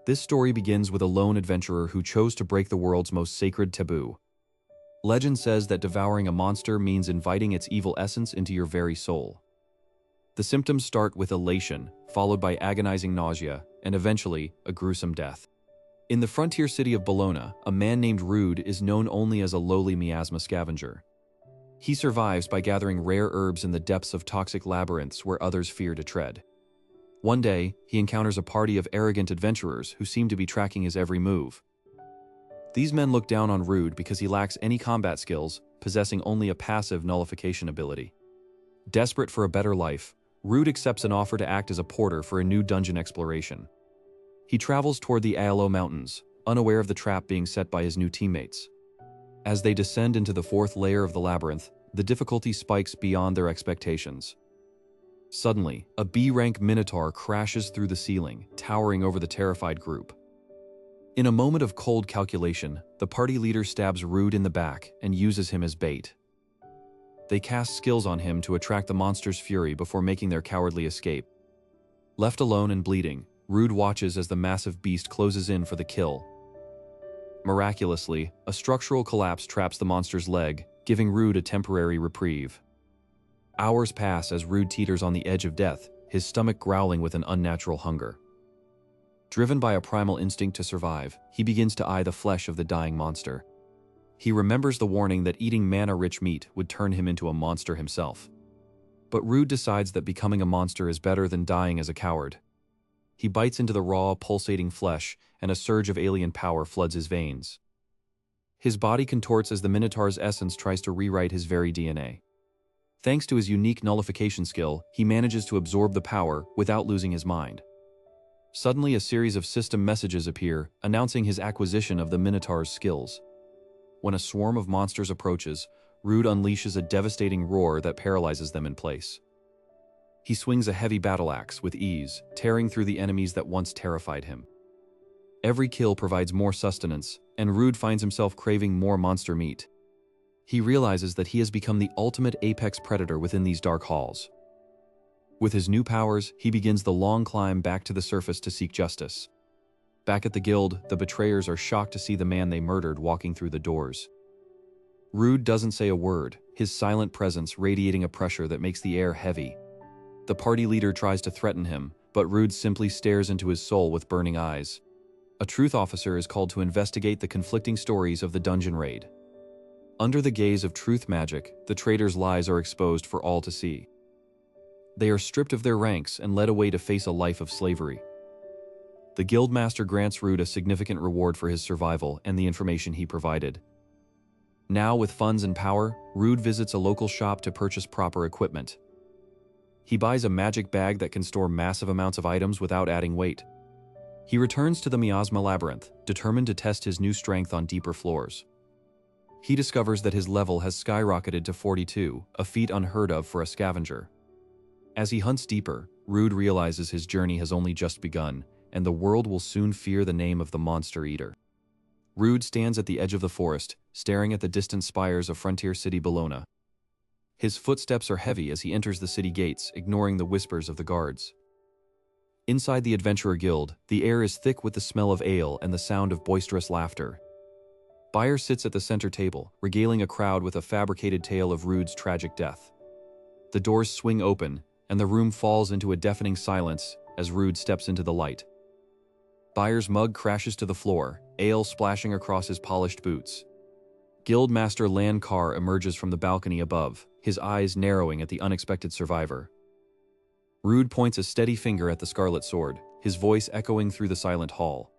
This story begins with a lone adventurer who chose to break the world's most sacred taboo. Legend says that devouring a monster means inviting its evil essence into your very soul. The symptoms start with elation, followed by agonizing nausea, and eventually, a gruesome death. In the frontier city of Bologna, a man named Rude is known only as a lowly miasma scavenger. He survives by gathering rare herbs in the depths of toxic labyrinths where others fear to tread. One day, he encounters a party of arrogant adventurers who seem to be tracking his every move. These men look down on Rude because he lacks any combat skills, possessing only a passive nullification ability. Desperate for a better life, Rude accepts an offer to act as a porter for a new dungeon exploration. He travels toward the Aalo Mountains, unaware of the trap being set by his new teammates. As they descend into the fourth layer of the labyrinth, the difficulty spikes beyond their expectations. Suddenly, a B-rank minotaur crashes through the ceiling, towering over the terrified group. In a moment of cold calculation, the party leader stabs Rude in the back and uses him as bait. They cast skills on him to attract the monster's fury before making their cowardly escape. Left alone and bleeding, Rude watches as the massive beast closes in for the kill. Miraculously, a structural collapse traps the monster's leg, giving Rude a temporary reprieve. Hours pass as Rude teeters on the edge of death, his stomach growling with an unnatural hunger. Driven by a primal instinct to survive, he begins to eye the flesh of the dying monster. He remembers the warning that eating mana-rich meat would turn him into a monster himself. But Rude decides that becoming a monster is better than dying as a coward. He bites into the raw, pulsating flesh, and a surge of alien power floods his veins. His body contorts as the Minotaur's essence tries to rewrite his very DNA. Thanks to his unique nullification skill, he manages to absorb the power without losing his mind. Suddenly, a series of system messages appear, announcing his acquisition of the Minotaur's skills. When a swarm of monsters approaches, Rude unleashes a devastating roar that paralyzes them in place. He swings a heavy battle axe with ease, tearing through the enemies that once terrified him. Every kill provides more sustenance, and Rude finds himself craving more monster meat. He realizes that he has become the ultimate apex predator within these dark halls. With his new powers, he begins the long climb back to the surface to seek justice. Back at the guild, the betrayers are shocked to see the man they murdered walking through the doors. Rude doesn't say a word, his silent presence radiating a pressure that makes the air heavy. The party leader tries to threaten him, but Rude simply stares into his soul with burning eyes. A truth officer is called to investigate the conflicting stories of the dungeon raid. Under the gaze of truth magic, the traitors' lies are exposed for all to see. They are stripped of their ranks and led away to face a life of slavery. The guildmaster grants Rude a significant reward for his survival and the information he provided. Now, with funds and power, Rude visits a local shop to purchase proper equipment. He buys a magic bag that can store massive amounts of items without adding weight. He returns to the Miasma Labyrinth, determined to test his new strength on deeper floors. He discovers that his level has skyrocketed to 42, a feat unheard of for a scavenger. As he hunts deeper, Rude realizes his journey has only just begun, and the world will soon fear the name of the Monster Eater. Rude stands at the edge of the forest, staring at the distant spires of frontier city Bologna. His footsteps are heavy as he enters the city gates, ignoring the whispers of the guards. Inside the Adventurer Guild, the air is thick with the smell of ale and the sound of boisterous laughter. Bayer sits at the center table, regaling a crowd with a fabricated tale of Rude's tragic death. The doors swing open, and the room falls into a deafening silence as Rude steps into the light. Bayer's mug crashes to the floor, ale splashing across his polished boots. Guildmaster Lan Carr emerges from the balcony above, his eyes narrowing at the unexpected survivor. Rude points a steady finger at the scarlet sword, his voice echoing through the silent hall.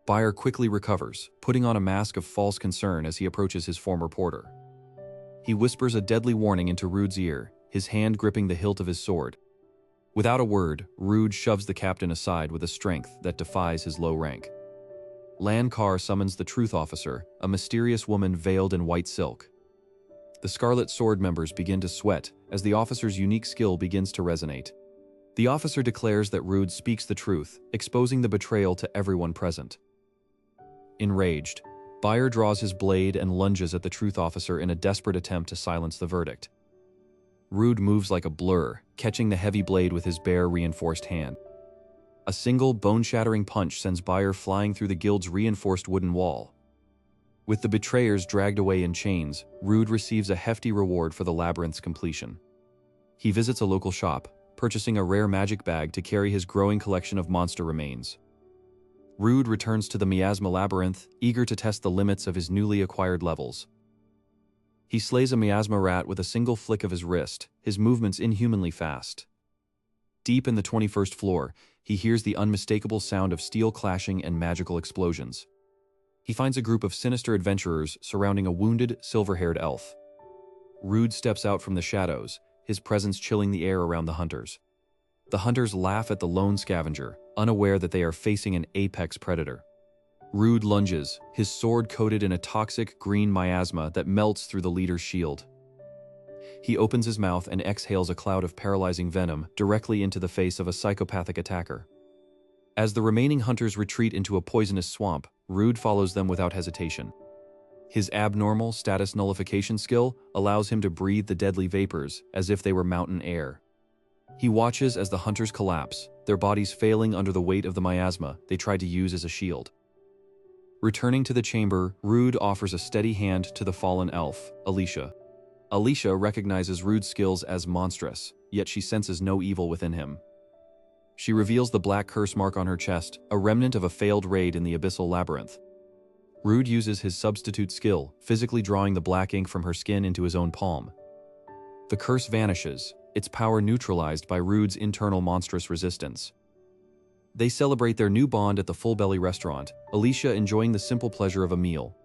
Bayer quickly recovers, putting on a mask of false concern as he approaches his former porter. He whispers a deadly warning into Rude's ear, his hand gripping the hilt of his sword. Without a word, Rude shoves the captain aside with a strength that defies his low rank. Lan Carr summons the Truth Officer, a mysterious woman veiled in white silk. The Scarlet Sword members begin to sweat as the officer's unique skill begins to resonate. The officer declares that Rude speaks the truth, exposing the betrayal to everyone present. Enraged, Bayer draws his blade and lunges at the Truth Officer in a desperate attempt to silence the verdict. Rude moves like a blur, catching the heavy blade with his bare, reinforced hand. A single bone-shattering punch sends Bayer flying through the guild's reinforced wooden wall. With the betrayers dragged away in chains, Rude receives a hefty reward for the labyrinth's completion. He visits a local shop, purchasing a rare magic bag to carry his growing collection of monster remains. Rude returns to the Miasma Labyrinth, eager to test the limits of his newly acquired levels. He slays a miasma rat with a single flick of his wrist, his movements inhumanly fast. Deep in the 21st floor, he hears the unmistakable sound of steel clashing and magical explosions. He finds a group of sinister adventurers surrounding a wounded, silver-haired elf. Rude steps out from the shadows, his presence chilling the air around the hunters. The hunters laugh at the lone scavenger, unaware that they are facing an apex predator. Rude lunges, his sword coated in a toxic green miasma that melts through the leader's shield. He opens his mouth and exhales a cloud of paralyzing venom directly into the face of a psychopathic attacker. As the remaining hunters retreat into a poisonous swamp, Rude follows them without hesitation. His abnormal status nullification skill allows him to breathe the deadly vapors as if they were mountain air. He watches as the hunters collapse, their bodies failing under the weight of the miasma they tried to use as a shield. Returning to the chamber, Rude offers a steady hand to the fallen elf, Alicia. Alicia recognizes Rude's skills as monstrous, yet she senses no evil within him. She reveals the black curse mark on her chest, a remnant of a failed raid in the abyssal labyrinth. Rude uses his substitute skill, physically drawing the black ink from her skin into his own palm. The curse vanishes, its power neutralized by Rude's internal monstrous resistance. They celebrate their new bond at the Full Belly restaurant, Alicia enjoying the simple pleasure of a meal.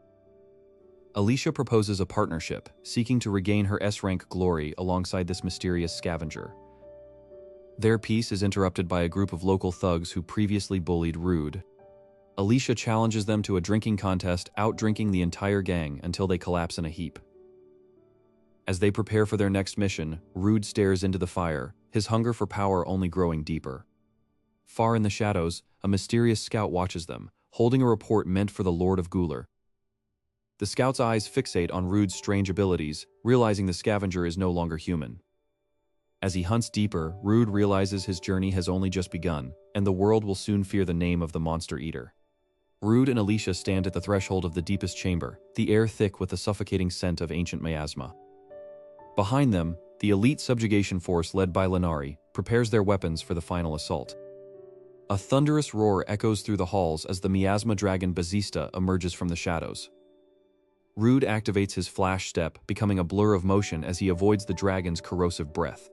Alicia proposes a partnership, seeking to regain her S-rank glory alongside this mysterious scavenger. Their peace is interrupted by a group of local thugs who previously bullied Rude. Alicia challenges them to a drinking contest, out-drinking the entire gang until they collapse in a heap. As they prepare for their next mission, Rude stares into the fire, his hunger for power only growing deeper. Far in the shadows, a mysterious scout watches them, holding a report meant for the Lord of Gular. The scout's eyes fixate on Rude's strange abilities, realizing the scavenger is no longer human. As he hunts deeper, Rude realizes his journey has only just begun, and the world will soon fear the name of the Monster Eater. Rude and Alicia stand at the threshold of the deepest chamber, the air thick with the suffocating scent of ancient miasma. Behind them, the elite subjugation force led by Lanari prepares their weapons for the final assault. A thunderous roar echoes through the halls as the miasma dragon Bazista emerges from the shadows. Rude activates his flash step, becoming a blur of motion as he avoids the dragon's corrosive breath.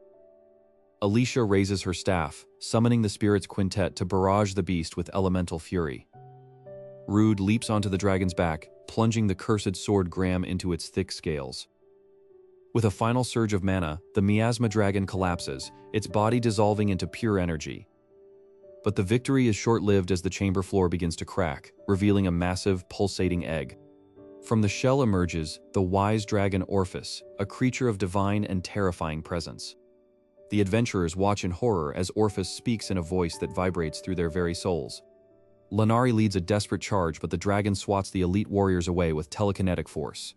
Alicia raises her staff, summoning the spirits quintet to barrage the beast with elemental fury. Rude leaps onto the dragon's back, plunging the cursed sword Graham into its thick scales. With a final surge of mana, the miasma dragon collapses, its body dissolving into pure energy. But the victory is short-lived as the chamber floor begins to crack, revealing a massive, pulsating egg. From the shell emerges the wise dragon Orphis, a creature of divine and terrifying presence. The adventurers watch in horror as Orphis speaks in a voice that vibrates through their very souls. Lanari leads a desperate charge, but the dragon swats the elite warriors away with telekinetic force.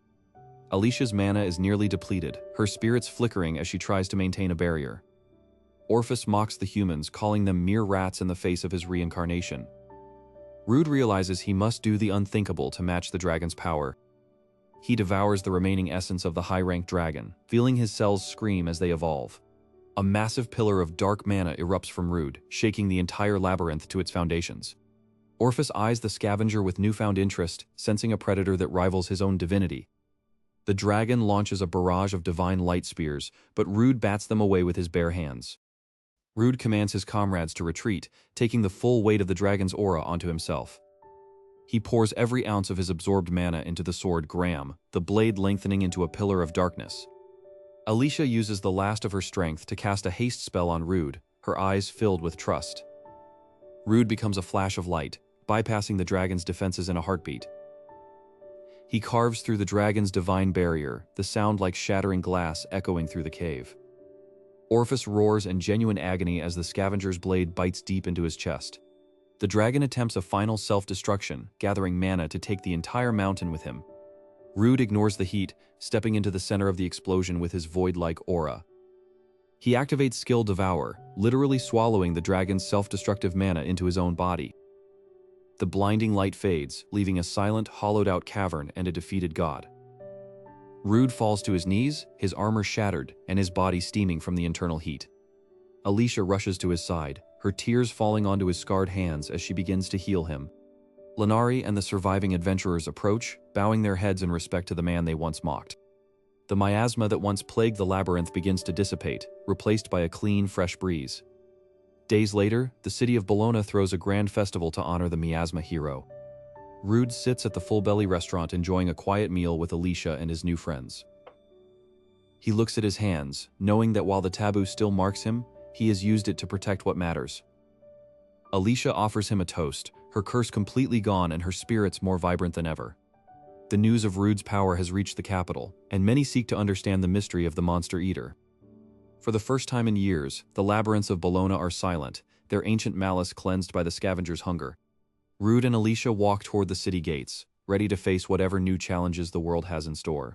Alicia's mana is nearly depleted, her spirits flickering as she tries to maintain a barrier. Orphis mocks the humans, calling them mere rats in the face of his reincarnation. Rude realizes he must do the unthinkable to match the dragon's power. He devours the remaining essence of the high-ranked dragon, feeling his cells scream as they evolve. A massive pillar of dark mana erupts from Rude, shaking the entire labyrinth to its foundations. Orphis eyes the scavenger with newfound interest, sensing a predator that rivals his own divinity. The dragon launches a barrage of divine light spears, but Rude bats them away with his bare hands. Rude commands his comrades to retreat, taking the full weight of the dragon's aura onto himself. He pours every ounce of his absorbed mana into the sword Graham, the blade lengthening into a pillar of darkness. Alicia uses the last of her strength to cast a haste spell on Rude, her eyes filled with trust. Rude becomes a flash of light, bypassing the dragon's defenses in a heartbeat. He carves through the dragon's divine barrier, the sound like shattering glass echoing through the cave. Orphis roars in genuine agony as the scavenger's blade bites deep into his chest. The dragon attempts a final self-destruction, gathering mana to take the entire mountain with him. Rude ignores the heat, stepping into the center of the explosion with his void-like aura. He activates Skill Devour, literally swallowing the dragon's self-destructive mana into his own body. The blinding light fades, leaving a silent, hollowed-out cavern and a defeated god. Rude falls to his knees, his armor shattered, and his body steaming from the internal heat. Alicia rushes to his side, her tears falling onto his scarred hands as she begins to heal him. Lenari and the surviving adventurers approach, bowing their heads in respect to the man they once mocked. The miasma that once plagued the labyrinth begins to dissipate, replaced by a clean, fresh breeze. Days later, the city of Bologna throws a grand festival to honor the miasma hero. Rude sits at the Full Belly restaurant enjoying a quiet meal with Alicia and his new friends. He looks at his hands, knowing that while the taboo still marks him, he has used it to protect what matters. Alicia offers him a toast, her curse completely gone and her spirits more vibrant than ever. The news of Rude's power has reached the capital, and many seek to understand the mystery of the Monster Eater. For the first time in years, the labyrinths of Bologna are silent, their ancient malice cleansed by the scavenger's hunger. Rude and Alicia walk toward the city gates, ready to face whatever new challenges the world has in store.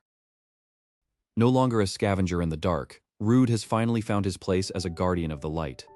No longer a scavenger in the dark, Rude has finally found his place as a guardian of the light.